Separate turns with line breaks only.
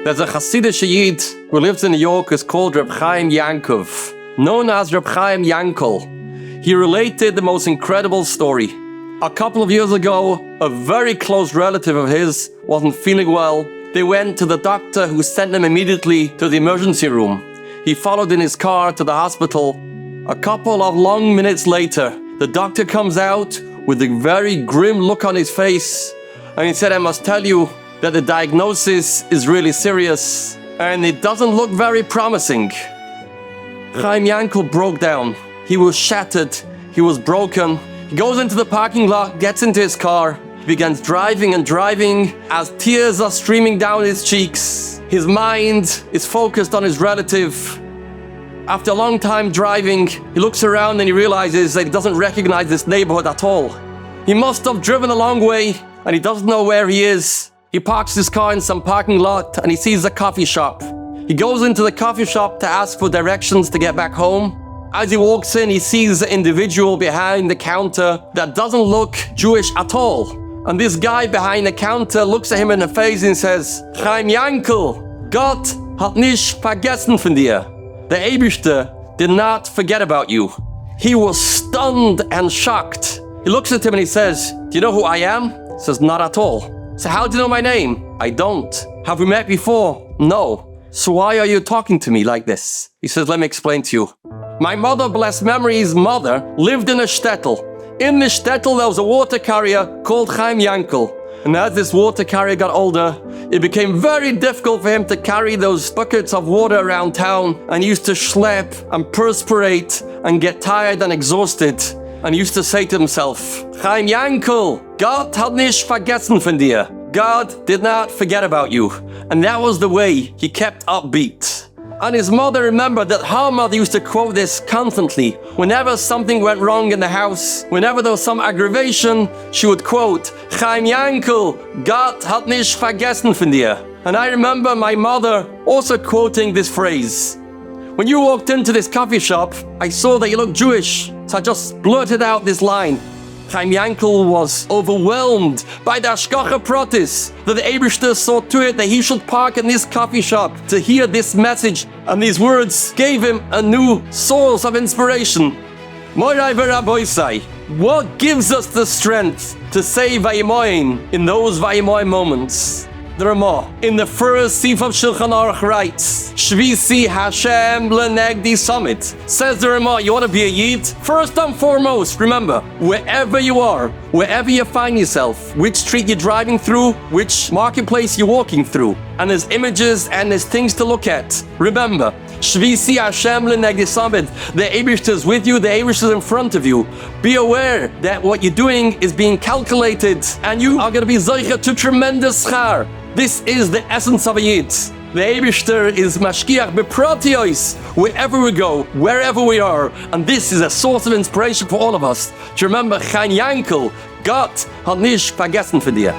There's a Hasidic Yid who lives in New York, is called Rabbi Yankov, known as Rabbi Yankel. He related the most incredible story. A couple of years ago, a very close relative of his wasn't feeling well. They went to the doctor, who sent him immediately to the emergency room. He followed in his car to the hospital. A couple of long minutes later, the doctor comes out with a very grim look on his face, and he said, "I must tell you that the diagnosis is really serious, and it doesn't look very promising." Chaim Yankel broke down. He was shattered. He was broken. He goes into the parking lot, gets into his car, begins driving and driving as tears are streaming down his cheeks. His mind is focused on his relative. After a long time driving, he looks around and he realizes that he doesn't recognize this neighborhood at all. He must have driven a long way and he doesn't know where he is. He parks his car in some parking lot and he sees a coffee shop. He goes into the coffee shop to ask for directions to get back home. As he walks in, he sees an individual behind the counter that doesn't look Jewish at all. And this guy behind the counter looks at him in the face and says, "Chaim Yankel, Gott hat nicht vergessen von dir." The Eibishter did not forget about you. He was stunned and shocked. He looks at him and he says, "Do you know who I am?" He says, "Not at all." So how do you know my name? "I don't." "Have we met before?" "No." "So why are you talking to me like this?" He says, "Let me explain to you. My mother, blessed memory's mother, lived in a shtetl. In the shtetl, there was a water carrier called Chaim Yankel. And as this water carrier got older, it became very difficult for him to carry those buckets of water around town, and he used to schlep and perspirate and get tired and exhausted. And he used to say to himself, "Chaim Yankel, Gott hat nicht vergessen von dir." God did not forget about you. And that was the way he kept upbeat. And his mother remembered that her mother used to quote this constantly. Whenever something went wrong in the house, whenever there was some aggravation, she would quote, "Chaim Yankel, Gott hat nicht vergessen von dir." And I remember my mother also quoting this phrase. When you walked into this coffee shop, I saw that you looked Jewish, so I just blurted out this line. Chaim Yankel was overwhelmed by the Ashkacha Protis, that the Eibishter saw to it that he should park in this coffee shop to hear this message, and these words gave him a new source of inspiration. Morai v'Rabosai, what gives us the strength to say Vayimaen in those Vayimaen moments? The Ramah, in the first Sif of Shulchan Aruch, writes, "Shvisi Hashem lenegdi summit." Says the Ramah, you want to be a Yid? First and foremost, remember, wherever you are, wherever you find yourself, which street you're driving through, which marketplace you're walking through, and there's images and there's things to look at. Remember, Shvisi Hashem lenegdi summit. The Eibishter is with you, the Eibishter is in front of you. Be aware that what you're doing is being calculated, and you are going to be zeicher to tremendous schar. This is the essence of a Yid. The Eibishter is Mashkiach Bepratios, wherever we go, wherever we are. And this is a source of inspiration for all of us to remember, Chaim Yankel, Gott hat nicht vergessen von dir.